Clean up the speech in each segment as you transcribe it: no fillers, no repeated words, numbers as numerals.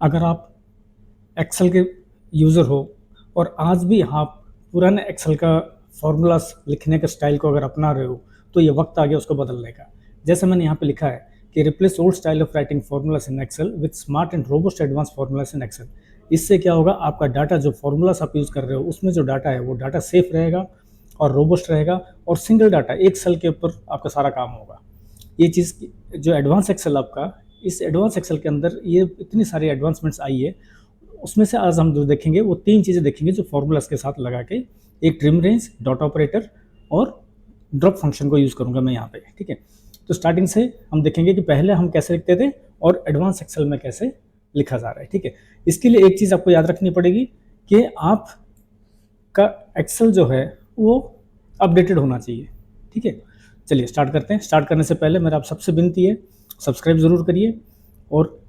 अगर आप एक्सेल के यूज़र हो और आज भी आप पुराने एक्सेल का फॉर्मूलास लिखने के स्टाइल को अगर अपना रहे हो, तो ये वक्त आ गया उसको बदलने का। जैसे मैंने यहाँ पे लिखा है कि replace old style of writing formulas in Excel with smart and robust advance formulas in Excel. इससे क्या होगा, आपका डाटा जो फॉर्मूलास आप यूज़ कर रहे हो उसमें जो डाटा है वो डाटा सेफ रहेगा और रोबस्ट रहेगा, और सिंगल डाटा एक सेल के ऊपर आपका सारा काम होगा। ये चीज़ जो एडवांस एक्सेल आपका, इस एडवांस एक्सेल के अंदर ये इतनी सारी एडवांसमेंट्स आई है, उसमें से आज हम जो देखेंगे वो 3 चीज़ें देखेंगे जो फॉर्मूलास के साथ लगा के, एक ट्रिम रेंज, डॉट ऑपरेटर और ड्रॉप फंक्शन को यूज़ करूँगा मैं यहाँ पे, ठीक है। तो स्टार्टिंग से हम देखेंगे कि पहले हम कैसे लिखते थे और एडवांस एक्सेल में कैसे लिखा जा रहा है, ठीक है। इसके लिए एक चीज़ आपको याद रखनी पड़ेगी कि आपका एक्सेल जो है वो अपडेटेड होना चाहिए, ठीक है। चलिए स्टार्ट करते हैं। स्टार्ट करने से पहले मेरा आप सबसे विनती है, सब्सक्राइब ज़रूर करिए और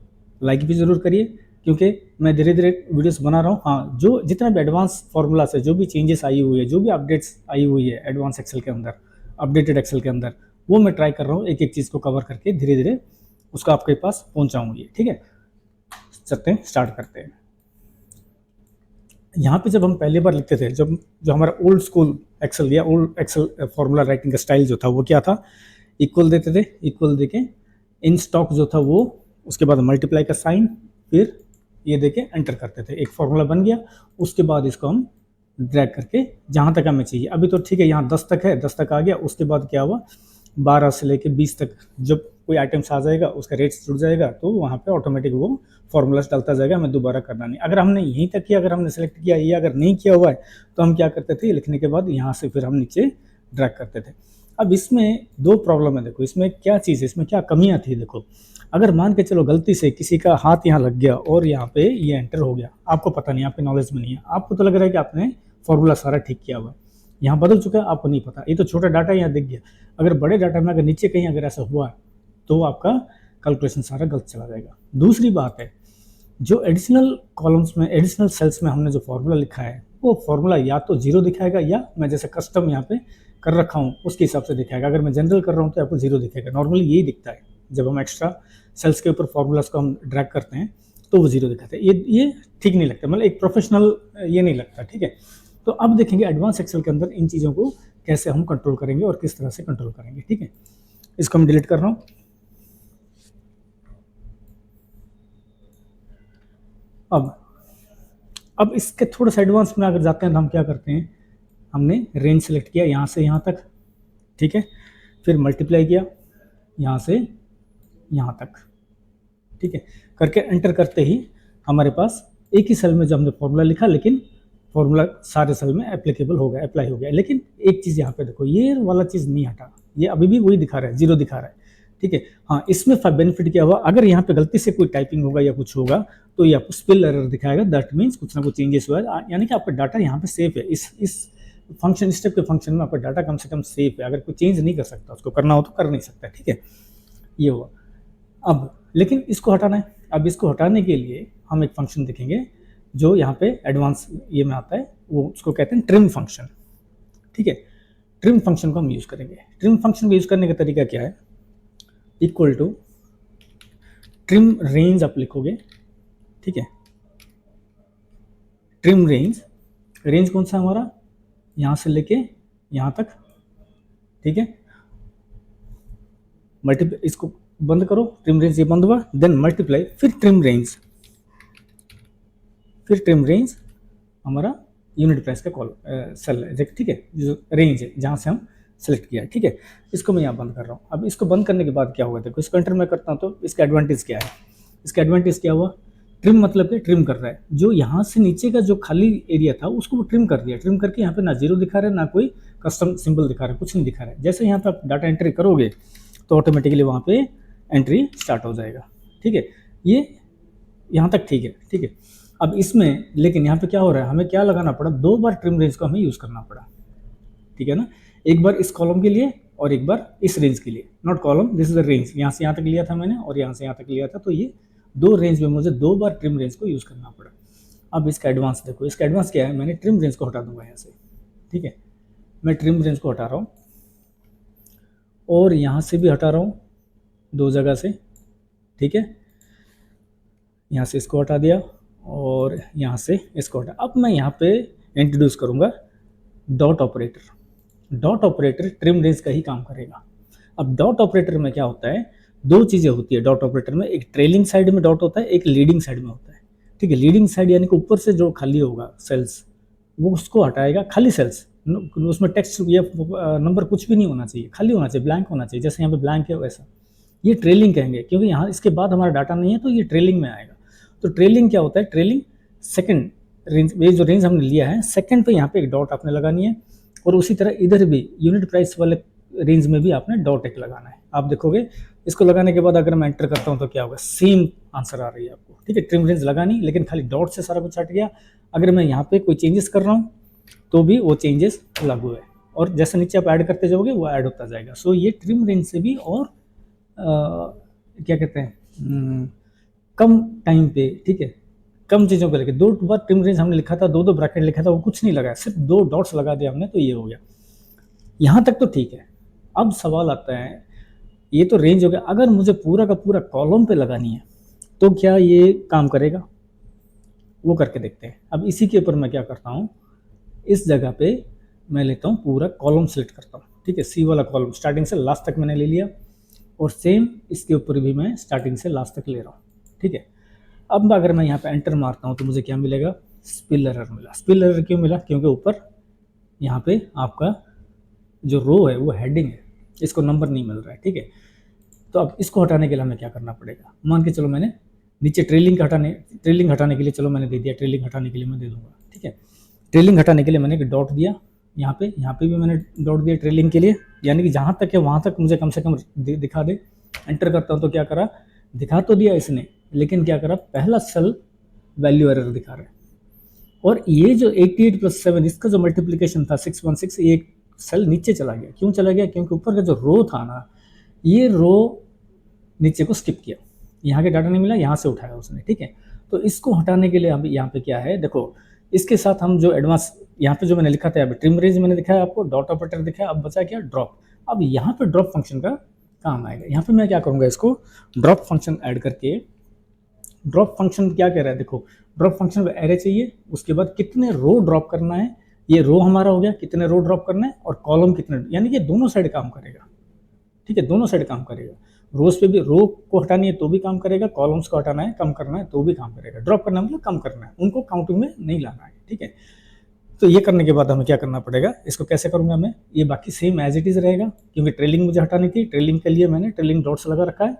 लाइक भी ज़रूर करिए, क्योंकि मैं धीरे धीरे वीडियोस बना रहा हूँ। हाँ, जो जितना भी एडवांस फार्मूला से जो भी चेंजेस आई हुई है, जो भी अपडेट्स आई हुई है एडवांस एक्सेल के अंदर, अपडेटेड एक्सेल के अंदर, वो मैं ट्राई कर रहा हूँ एक एक चीज़ को कवर करके धीरे धीरे उसको आपके पास पहुँचाऊँगी, ठीक है। चलते हैं, स्टार्ट करते हैं। यहाँ पे जब हम पहली बार लिखते थे, जब जो हमारा ओल्ड स्कूल एक्सेल या ओल्ड एक्सेल फार्मूला राइटिंग का स्टाइल जो था वो क्या था, इक्वल देते थे, इक्वल देके इन स्टॉक जो था वो, उसके बाद मल्टीप्लाई का साइन, फिर ये देके एंटर करते थे, एक फार्मूला बन गया। उसके बाद इसको हम ड्रैग करके जहाँ तक हमें चाहिए, अभी तो ठीक है यहाँ 10 तक है, 10 तक आ गया। उसके बाद क्या हुआ, 12 से लेके 20 तक जब कोई आइटम्स आ जाएगा, उसका रेट्स जुड़ जाएगा, तो वहाँ पे ऑटोमेटिक वो फॉर्मूलास डालता जाएगा, हमें दोबारा करना नहीं। अगर हमने यहीं तक किया, अगर हमने सेलेक्ट किया, ये अगर नहीं किया हुआ है, तो हम क्या करते थे, लिखने के बाद यहाँ से फिर हम नीचे ड्रैग करते थे। अब इसमें दो प्रॉब्लम है, देखो इसमें क्या चीज़ है, इसमें क्या कमियाँ थी। देखो, अगर मान के चलो गलती से किसी का हाथ यहाँ लग गया और यहाँ पे ये एंटर हो गया, आपको पता नहीं, आपके नॉलेज में नहीं है, आपको तो लग रहा है कि आपने फॉर्मूला सारा ठीक किया हुआ है, यहाँ बदल चुका है, आपको नहीं पता, ये तो छोटा डाटा यहाँ दिख गया। अगर बड़े डाटा में अगर नीचे कहीं अगर ऐसा हुआ है, तो आपका कैलकुलेशन सारा गलत चला जाएगा। दूसरी बात है, जो एडिशनल कॉलम्स में, एडिशनल सेल्स में हमने जो फॉर्मूला लिखा है, वो फॉर्मूला या तो जीरो दिखाएगा, या मैं जैसे कस्टम यहाँ पे कर रखा हूँ उसके हिसाब से दिखाएगा। अगर मैं जनरल कर रहा हूँ तो आपको जीरो दिखेगा, नॉर्मली यही दिखता है। जब हम एक्स्ट्रा सेल्स के ऊपर फॉर्मूलाज को हम ड्रैग करते हैं तो वो जीरो दिखाते हैं, ये ठीक नहीं लगता, मतलब एक प्रोफेशनल ये नहीं लगता, ठीक है। तो अब देखेंगे एडवांस एक्सेल के अंदर इन चीज़ों को कैसे हम कंट्रोल करेंगे और किस तरह से कंट्रोल करेंगे, ठीक है। इसको हम डिलीट कर रहा हूँ। अब इसके थोड़ा सा एडवांस में अगर जाते हैं तो हम क्या करते हैं, हमने रेंज सेलेक्ट किया यहाँ से यहाँ तक, ठीक है, फिर मल्टीप्लाई किया यहाँ से यहाँ तक, ठीक है, करके एंटर करते ही हमारे पास एक ही सेल में जो हमने फॉर्मूला लिखा, लेकिन फॉर्मूला सारे सेल में एप्लीकेबल हो गया, अप्लाई हो गया। लेकिन एक चीज़ यहाँ पे देखो, ये वाला चीज़ नहीं हटा, ये अभी भी वही दिखा रहा है, जीरो दिखा रहा है, ठीक है। हाँ, इसमें बेनिफिट क्या हुआ, अगर यहाँ पे गलती से कोई टाइपिंग होगा या कुछ होगा, तो ये आपको स्पेल एरर दिखाएगा, दैट मीन्स कुछ ना कुछ चेंजेस हुआ है, यानी कि आपका डाटा यहाँ पे सेफ है। इस फंक्शन, स्टेप के फंक्शन में आपका डाटा कम से कम सेफ है, अगर कोई चेंज नहीं कर सकता, उसको करना हो तो कर नहीं सकता, ठीक है। ये हुआ। अब लेकिन इसको हटाना है, अब इसको हटाने के लिए हम एक फंक्शन देखेंगे जो यहाँ पे एडवांस ये में आता है, वो उसको कहते हैं ट्रिम फंक्शन, ठीक है। ट्रिम फंक्शन को हम यूज़ करेंगे। ट्रिम फंक्शन को यूज़ करने का तरीका क्या है, इक्वल टू ट्रिम रेंज आप लिखोगे, ठीक है। ट्रिम रेंज, रेंज कौन सा हमारा, यहाँ से लेके यहाँ तक, ठीक है। मल्टीप्लाई, इसको बंद करो, ट्रिम रेंज ये बंद हुआ, देन मल्टीप्लाई, फिर ट्रिम रेंज, फिर ट्रिम रेंज हमारा यूनिट प्राइस का कॉल सेल है, ठीक है, जो रेंज है जहाँ से हम सेलेक्ट किया है, ठीक है। इसको मैं यहाँ बंद कर रहा हूँ। अब इसको बंद करने के बाद क्या होगा, देखो इसको एंटर मैं करता हूँ, तो इसका एडवांटेज क्या है, इसका एडवांटेज क्या हुआ, ट्रिम मतलब कि ट्रिम कर रहा है, जो यहाँ से नीचे का जो खाली एरिया था उसको वो ट्रिम कर दिया। ट्रिम करके यहाँ पे ना जीरो दिखा रहा है, ना कोई कस्टम सिंबल दिखा रहा है, कुछ नहीं दिखा रहा है। जैसे यहाँ पे आप डाटा एंट्री करोगे तो ऑटोमेटिकली वहाँ पे एंट्री स्टार्ट हो जाएगा, ठीक है। ये यहाँ तक ठीक है, ठीक है। अब इसमें लेकिन यहाँ पे क्या हो रहा है, हमें क्या लगाना पड़ा, दो बार ट्रिम रेंज को हमें यूज़ करना पड़ा, ठीक है ना। एक बार इस कॉलम के लिए और एक बार इस रेंज के लिए, not column, this is the range, यहाँ से यहाँ तक लिया था मैंने और यहाँ से यहाँ तक लिया था, तो ये दो रेंज में मुझे दो बार ट्रिम रेंज को यूज़ करना पड़ा। अब इसका एडवांस देखो, इसका एडवांस क्या है, मैंने ट्रिम रेंज को हटा दूंगा यहाँ से, ठीक है। मैं ट्रिम रेंज को हटा रहा हूँ और यहाँ से भी हटा रहा हूँ, दो जगह से, ठीक है। यहाँ से इसको हटा दिया और यहाँ से इसको हटा। अब मैं यहाँ पे इंट्रोड्यूस करूँगा dot operator. Dot operator trim range का ही काम करेगा। अब डॉट ऑपरेटर में क्या होता है, दो चीज़ें होती है डॉट ऑपरेटर में, एक ट्रेलिंग साइड में डॉट होता है, एक लीडिंग साइड में होता है। ठीक है, लीडिंग साइड यानी कि ऊपर से जो खाली होगा सेल्स वो उसको हटाएगा, खाली सेल्स, उसमें टेक्स्ट या नंबर कुछ भी नहीं होना चाहिए, खाली होना चाहिए, ब्लैंक होना चाहिए, जैसे यहाँ पे ब्लैंक है वैसा। ये ट्रेलिंग कहेंगे, क्योंकि यहाँ इसके बाद हमारा डाटा नहीं है तो ये ट्रेलिंग में आएगा। तो ट्रेलिंग क्या होता है, ट्रेलिंग सेकंड रेंज, ये जो रेंज हमने लिया है सेकंड पे यहाँ पे एक डॉट आपने लगानी है, और उसी तरह इधर भी यूनिट प्राइस वाले रेंज में भी आपने डॉट एक लगाना है। आप देखोगे इसको लगाने के बाद अगर मैं एंटर करता हूँ तो क्या होगा, सेम आंसर आ रही है आपको। ठीक है, ट्रिम रेंज लगानी, लेकिन खाली डॉट से सारा कुछ हट गया। अगर मैं यहाँ पे कोई चेंजेस कर रहा हूँ तो भी वो चेंजेस लागू है, और जैसे नीचे आप ऐड करते जाओगे वो ऐड होता जाएगा। सो ये ट्रिम रेंज से भी और क्या कहते हैं, कम टाइम पे, ठीक है, कम चीज़ों को लेके दो बार ट्रिम रेंज हमने लिखा था, दो ब्रैकेट लिखा था, वो कुछ नहीं लगाया, सिर्फ दो डॉट्स लगा दिया हमने, तो ये हो गया। यहाँ तक तो ठीक है। अब सवाल आता है, ये तो रेंज हो गया, अगर मुझे पूरा का पूरा कॉलम पे लगानी है तो क्या ये काम करेगा, वो करके देखते हैं। अब इसी के ऊपर मैं क्या करता हूँ, इस जगह पे मैं लेता हूँ पूरा कॉलम सेलेक्ट करता हूँ। ठीक है, सी वाला कॉलम स्टार्टिंग से लास्ट तक मैंने ले लिया, और सेम इसके ऊपर भी मैं स्टार्टिंग से लास्ट तक ले रहा हूँ। ठीक है, अब अगर मैं यहाँ पे एंटर मारता हूँ तो मुझे क्या मिलेगा, स्पिल एरर मिला। स्पिल एरर क्यों मिला, क्योंकि ऊपर यहाँ पे आपका जो रो है वो हेडिंग है, इसको नंबर नहीं मिल रहा है। ठीक है, तो अब इसको हटाने के लिए हमें क्या करना पड़ेगा, मान के चलो मैंने नीचे ट्रेलिंग हटाने के लिए चलो मैंने दे दिया, ट्रेलिंग हटाने के लिए मैं दे दूंगा। ठीक है, ट्रेलिंग हटाने के लिए मैंने एक डॉट दिया, यहाँ पे भी मैंने डॉट दिया ट्रेलिंग के लिए, यानी कि जहाँ तक है वहाँ तक मुझे कम से कम दिखा दे। एंटर करता हूँ तो क्या करा, दिखा तो दिया इसने, लेकिन क्या करा, पहला सेल वैल्यू एरर दिखा रहा है। और ये जो 88 + 7 इसका जो मल्टीप्लीकेशन था 616, ये सेल नीचे चला गया। क्यों चला गया, क्योंकि ऊपर का जो रो था ना, ये रो नीचे को स्किप किया, यहाँ के डाटा नहीं मिला, यहाँ से उठाया उसने। ठीक है, तो इसको हटाने के लिए हम यहाँ पे क्या है, देखो इसके साथ हम जो एडवांस यहाँ पे जो मैंने लिखा था, ट्रिम रेंज मैंने दिखाया आपको, डॉट ऑपरेटर दिखाया, अब बचा क्या, ड्रॉप। अब यहाँ पे ड्रॉप फंक्शन का काम आएगा। यहाँ पे मैं क्या करूँगा, इसको ड्रॉप फंक्शन ऐड करके, ड्रॉप फंक्शन क्या कह रहा है, देखो ड्रॉप फंक्शन को एरे चाहिए, उसके बाद कितने रो ड्रॉप करना है, ये रो हमारा हो गया, कितने रो ड्रॉप करना है, और कॉलम कितने, यानी कि दोनों साइड काम करेगा। ठीक है, दोनों साइड काम करेगा, रोज पे भी रो को हटानी है तो भी काम करेगा, कॉलम्स को हटाना है कम करना है तो भी काम करेगा। ड्रॉप करना मतलब कम करना है, उनको काउंटिंग में नहीं लाना है। ठीक है, तो ये करने के बाद हमें क्या करना पड़ेगा, इसको कैसे करूंगा मैं, ये बाकी सेम एज इट इज रहेगा, क्योंकि ट्रेलिंग मुझे हटानी थी, ट्रेलिंग के लिए मैंने ट्रेलिंग डॉट्स लगा रखा है।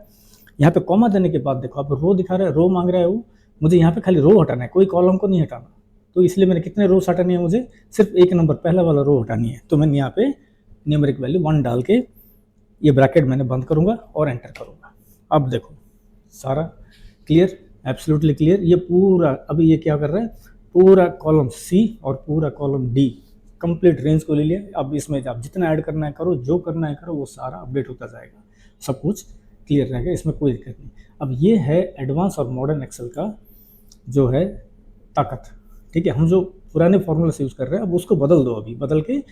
यहाँ पे कॉमा देने के बाद देखो आप रो दिखा रहा है, रो मांग रहा है वो, मुझे यहाँ पे खाली रो हटाना है, कोई कॉलम को नहीं हटाना। तो इसलिए मैंने कितने रोज हटानी है, मुझे सिर्फ एक नंबर पहला वाला रो हटानी है। तो मैंने यहाँ पे न्यूमेरिक वैल्यू 1 डाल के ये ब्रैकेट मैंने बंद करूंगा और एंटर करूंगा। अब देखो सारा क्लियर, एब्सोल्युटली क्लियर। ये पूरा अभी ये क्या कर रहा है, पूरा कॉलम सी और पूरा कॉलम डी कंप्लीट रेंज को ले लिया। अब इसमें आप जितना ऐड करना है करो, जो करना है करो, वो सारा अपडेट होता जाएगा, सब कुछ क्लियर रहेगा, इसमें कोई दिक्कत नहीं। अब ये है एडवांस और मॉडर्न एक्सेल का जो है ताकत। ठीक है, हम जो पुराने फॉर्मूला से यूज़ कर रहे हैं अब उसको बदल दो, अभी बदल के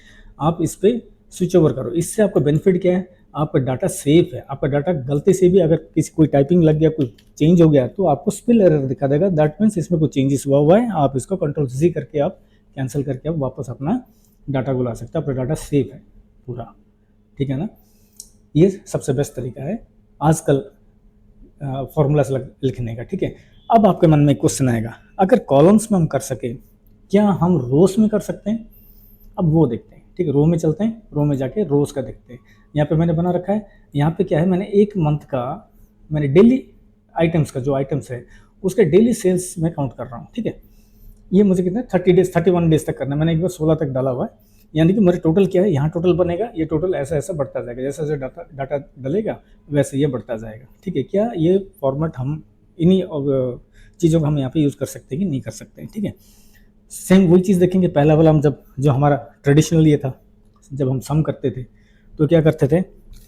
आप इस पर स्विच ओवर करो। इससे आपका बेनिफिट क्या है, आपका डाटा सेफ है। आपका डाटा गलती से भी अगर किसी कोई टाइपिंग लग गया, कोई चेंज हो गया, तो आपको स्पिल एरर दिखा देगा, दैट मीन्स इसमें कोई चेंजेस हुआ है। आप इसको कंट्रोल-C करके आप कैंसिल करके आप वापस अपना डाटा को ला सकते हैं, आपका डाटा सेफ है पूरा। ठीक है ना, ये सबसे बेस्ट तरीका है आजकल फॉर्मूलास लिखने का। ठीक है, अब आपके मन में क्वेश्चन आएगा, अगर कॉलम्स में हम कर सके, क्या हम रोज में कर सकते हैं? अब वो देखते हैं। ठीक है, रो में चलते हैं, रो में जाके रोज का देखते हैं। यहाँ पे मैंने बना रखा है, यहाँ पे क्या है, मैंने एक मंथ का मैंने डेली आइटम्स का जो आइटम्स है उसके डेली सेल्स में काउंट कर रहा हूँ। ठीक है, ये मुझे कितने 31 डेज तक करना है, मैंने एक बार 16 तक डाला हुआ है, यानी कि मेरे टोटल क्या है, यहाँ टोटल बनेगा, ये टोटल ऐसा ऐसा बढ़ता जाएगा, जैसे जैसे डाटा डलेगा वैसे ये बढ़ता जाएगा। ठीक है, क्या ये फॉर्मेट हम इन्हीं चीज़ों को हम यहाँ पे यूज़ कर सकते हैं कि नहीं कर सकते हैं? ठीक है, सेम वही चीज़ देखेंगे। पहला वाला हम जब जो हमारा ट्रेडिशनल ये था, जब हम सम करते थे तो क्या करते थे,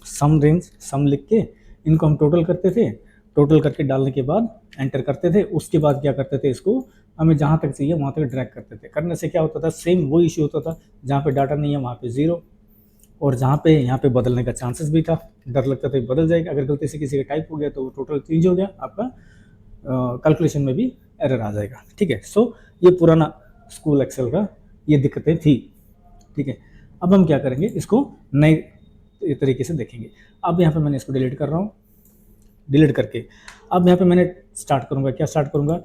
सम रेंज सम लिख के इनको हम टोटल करते थे, टोटल करके डालने के बाद एंटर करते थे। उसके बाद क्या करते थे, इसको हमें जहाँ तक चाहिए वहाँ तक ड्रैग करते थे। करने से क्या होता था, सेम वो इशू होता था, जहाँ पे डाटा नहीं है वहाँ पे 0, और जहाँ पे यहाँ पे बदलने का चांसेस भी था, डर लगता था बदल जाएगा, अगर गलती से किसी का टाइप हो गया तो टोटल चेंज हो गया आपका कैलकुलेशन में भी एरर आ जाएगा। ठीक है, सो ये पुराना स्कूल एक्सेल का ये दिक्कतें थी। ठीक है, अब हम क्या करेंगे, इसको नए तरीके से देखेंगे। अब यहाँ पे मैंने इसको डिलीट कर रहा हूँ, डिलीट करके अब यहाँ पे मैंने स्टार्ट करूँगा, क्या स्टार्ट करूँगा,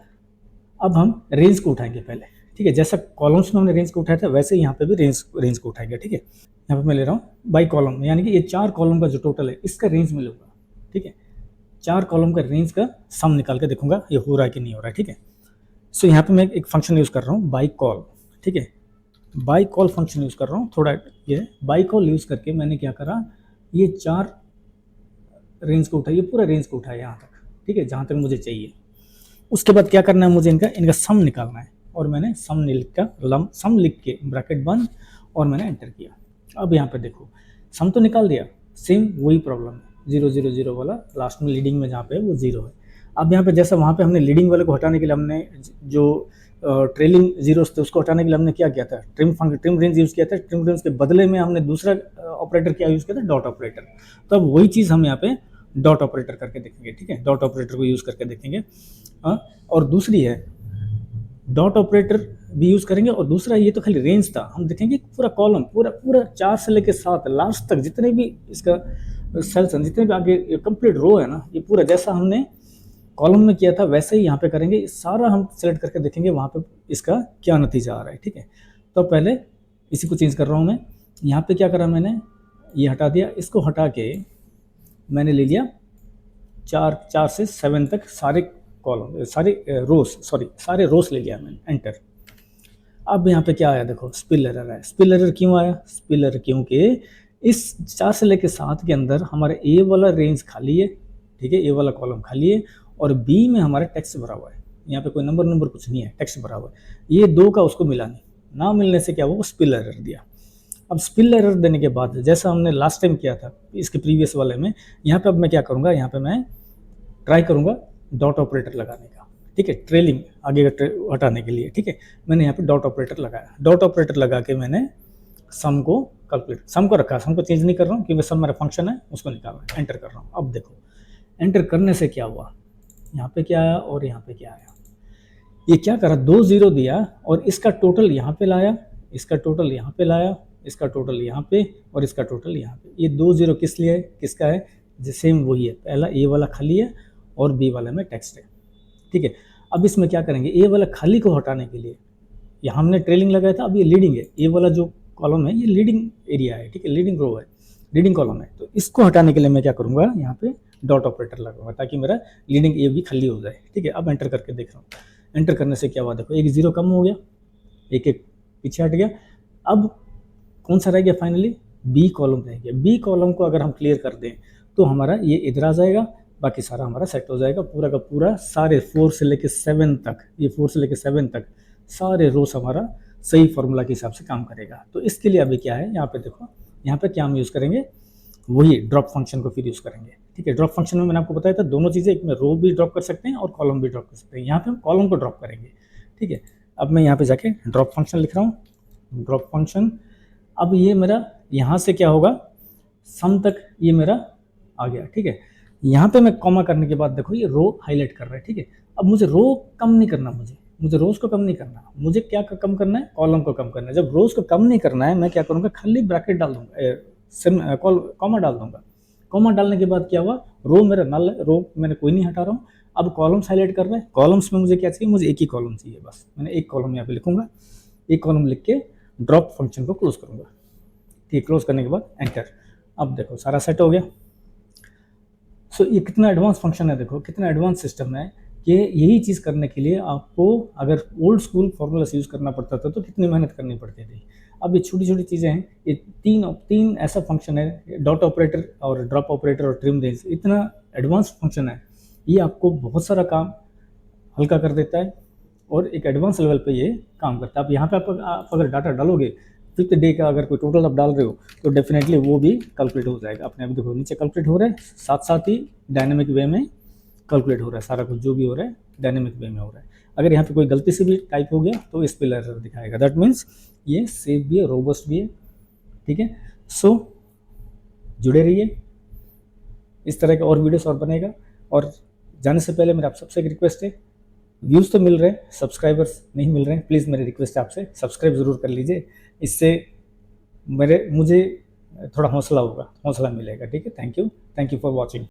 अब हम रेंज को उठाएंगे पहले। ठीक है, जैसा कॉलम्स में हमने रेंज को उठाया था वैसे ही यहाँ पे भी रेंज को उठाएंगे। ठीक है, यहाँ पे मैं ले रहा हूँ बाई कॉलम, यानी कि ये 4 कॉलम का जो टोटल है इसका रेंज में लूँगा। ठीक है, 4 कॉलम का रेंज का सम निकाल के देखूंगा ये हो रहा है कि नहीं हो रहा है। ठीक है, सो यहाँ पे मैं एक फंक्शन यूज़ कर रहा हूँ बाई कॉल। ठीक है, बाई कॉल फंक्शन यूज़ कर रहा हूँ, थोड़ा ये बाई कॉल यूज़ करके मैंने क्या करा, ये 4 रेंज को उठाइए, पूरा रेंज को उठाया यहाँ तक। ठीक है, जहाँ तक मुझे चाहिए। उसके बाद क्या करना है, मुझे इनका सम निकालना है, और मैंने सम लिख के ब्रैकेट बंद और मैंने एंटर किया। अब यहाँ पे देखो सम तो निकाल दिया, सेम वही प्रॉब्लम है, 0 0 0 वाला लास्ट में लीडिंग में जहाँ पे है वो 0 है। अब यहाँ पे जैसा वहाँ पे हमने लीडिंग वाले को हटाने के लिए हमने जो ट्रेलिंग जीरोस थे उसको हटाने के लिए हमने क्या किया था, ट्रिम रेंज यूज़ किया था। ट्रिम रेंज के बदले में हमने दूसरा ऑपरेटर क्या यूज़ किया था, डॉट ऑपरेटर। तो अब वही चीज़ हम यहाँ पे डॉट ऑपरेटर करके देखेंगे। ठीक है, डॉट ऑपरेटर को यूज़ करके देखेंगे। और दूसरी है डॉट ऑपरेटर भी यूज़ करेंगे, और दूसरा ये तो खाली रेंज था, हम देखेंगे पूरा कॉलम पूरा 4 से लेकर 7 लास्ट तक जितने भी इसका सेल्स हैं, जितने भी आगे कंप्लीट रो है ना, ये पूरा जैसा हमने कॉलम में किया था वैसे ही यहाँ पे करेंगे। सारा हम सेलेक्ट करके देखेंगे वहाँ पे इसका क्या नतीजा आ रहा है। ठीक है, तो पहले इसी को चेंज कर रहा हूँ मैं। यहाँ पे क्या करा मैंने, ये हटा दिया, इसको हटा के मैंने ले लिया 4 से 7 तक सारे कॉलम, सारे रोस ले लिया मैंने, एंटर। अब यहाँ पे क्या आया देखो, स्पिल एरर है। स्पिल एरर क्यों आया, स्पिल एरर क्योंकि इस 4 से लेकर 7 के अंदर हमारे ए वाला रेंज खाली है। ठीक है, ए वाला कॉलम खाली है, और बी में हमारा टेक्स्ट भरा हुआ है। यहाँ पे कोई नंबर कुछ नहीं है, टेक्स्ट भरा हुआ है। ये 2 का उसको मिला नहीं, ना मिलने से क्या हुआ, वो स्पिल एरर दिया। अब स्पिल एरर देने के बाद जैसा हमने लास्ट टाइम किया था इसके प्रीवियस वाले में, यहाँ पे अब मैं क्या करूँगा, यहाँ पे मैं ट्राई करूँगा डॉट ऑपरेटर लगाने का। ठीक है, ट्रेलिंग आगे का हटाने के लिए। ठीक है, मैंने यहाँ पे डॉट ऑपरेटर लगाया। डॉट ऑपरेटर लगा के मैंने सम को कैलकुलेट, सम को रखा, सम को चेंज नहीं कर रहा हूँ क्योंकि सम मेरा फंक्शन है, उसको निकालना है, एंटर कर रहा हूँ। अब देखो एंटर करने से क्या हुआ, यहाँ पे क्या आया और यहाँ पे क्या आया, ये क्या करा, 2 0 दिया और इसका टोटल यहाँ पे लाया, इसका टोटल यहाँ पे लाया, इसका टोटल यहाँ पे और इसका टोटल यहाँ पे। ये 2 0 किस लिए है, किसका है, सेम वही है, पहला ए वाला खाली है और बी वाला में टेक्स्ट है। ठीक है, अब इसमें क्या करेंगे, ए वाला खाली को हटाने के लिए यहाँ हमने ट्रेलिंग लगाया था, अब ये लीडिंग है, ए वाला जो कॉलम है ये लीडिंग एरिया है। ठीक है, लीडिंग रो है, लीडिंग कॉलम है। तो इसको हटाने के लिए मैं क्या करूँगा, यहाँ पे डॉट ऑपरेटर लगाऊंगा ताकि मेरा लीडिंग ए भी खाली हो जाए। ठीक है, अब एंटर करके देख रहा हूँ, एंटर करने से क्या हुआ देखो, एक 0 कम हो गया, एक पीछे हट गया। अब कौन सा रह गया, फाइनली बी कॉलम रह गया। बी कॉलम को अगर हम क्लियर कर दें तो हमारा ये इधर आ जाएगा, बाकी सारा हमारा सेट हो जाएगा। पूरा का पूरा सारे 4 से लेकर 7 तक, ये 4 से लेकर 7 तक सारे रोज हमारा सही फॉर्मूला के हिसाब से काम करेगा। तो इसके लिए अभी क्या है, यहाँ पे देखो, यहाँ पे क्या हम यूज़ करेंगे, वही ड्रॉप फंक्शन को फिर यूज़ करेंगे। ठीक है, ड्रॉप फंक्शन में मैंने आपको बताया था दोनों चीज़ें, एक में रो भी ड्रॉप कर सकते हैं और कॉलम भी ड्रॉप कर सकते हैं। यहाँ पे हम कॉलम को ड्रॉप करेंगे। ठीक है, अब मैं यहाँ पे जाके ड्रॉप फंक्शन लिख रहा हूँ, ड्रॉप फंक्शन। अब ये मेरा यहाँ से क्या होगा, सम तक ये मेरा आ गया। ठीक है, यहाँ पे मैं कॉमा करने के बाद देखो ये रो हाईलाइट कर रहा है। ठीक है, अब मुझे रो कम नहीं करना, मुझे रोज को कम नहीं करना, मुझे क्या कम करना है, कॉलम को कम करना है। जब रोज को कम नहीं करना है मैं क्या करूँगा, खाली ब्रैकेट डाल दूंगा, कॉमा डाल दूंगा। कॉमा डालने के बाद क्या हुआ, रो मेरा नल है, रो मैंने कोई नहीं हटा रहा हूँ। अब कॉलम्स हाईलाइट कर रहे हैं, कॉलम्स में मुझे क्या चाहिए, मुझे एक ही कॉलम चाहिए बस। मैंने एक कॉलम यहाँ पे लिखूंगा, एक कॉलम लिख के ड्रॉप फंक्शन को क्लोज करूँगा। ठीक, क्लोज करने के बाद एंटर। अब देखो सारा सेट हो गया। सो ये कितना एडवांस फंक्शन है, देखो कितना एडवांस सिस्टम है कि यही चीज़ करने के लिए आपको अगर ओल्ड स्कूल फॉर्मूलास यूज़ करना पड़ता था तो कितनी मेहनत करनी पड़ती थी। अब ये छोटी छोटी चीज़ें हैं, ये तीन ऐसा फंक्शन है, डॉट ऑपरेटर और ड्रॉप ऑपरेटर और ट्रिम रेंज, इतना एडवांस फंक्शन है, ये आपको बहुत सारा काम हल्का कर देता है और एक एडवांस लेवल पे ये काम करता है। अब यहाँ पे आप अगर डाटा डालोगे, 5th डे का अगर कोई टोटल आप डाल रहे हो तो डेफिनेटली वो भी कैलकुलेट हो जाएगा अपने आप। देखो नीचे कैलकुलेट हो रहा है, साथ साथ ही डायनेमिक वे में कैलकुलेट हो रहा है, सारा कुछ जो भी हो रहा है डायनेमिक वे में हो रहा है। अगर यहाँ पे कोई गलती से भी टाइप हो गया तो स्पेल एरर दिखाएगा, दैट मीन्स ये सेफ भी है, रोबस्ट भी है। ठीक है, सो जुड़े रहिए, इस तरह के और वीडियोस और बनेगा। और जाने से पहले मेरा आप सबसे एक रिक्वेस्ट है, व्यूज़ तो मिल रहे हैं, सब्सक्राइबर्स नहीं मिल रहे हैं, प्लीज़ मेरी रिक्वेस्ट है आपसे सब्सक्राइब ज़रूर कर लीजिए, इससे मुझे थोड़ा हौसला होगा, हौसला मिलेगा। ठीक है, थैंक यू फॉर वॉचिंग।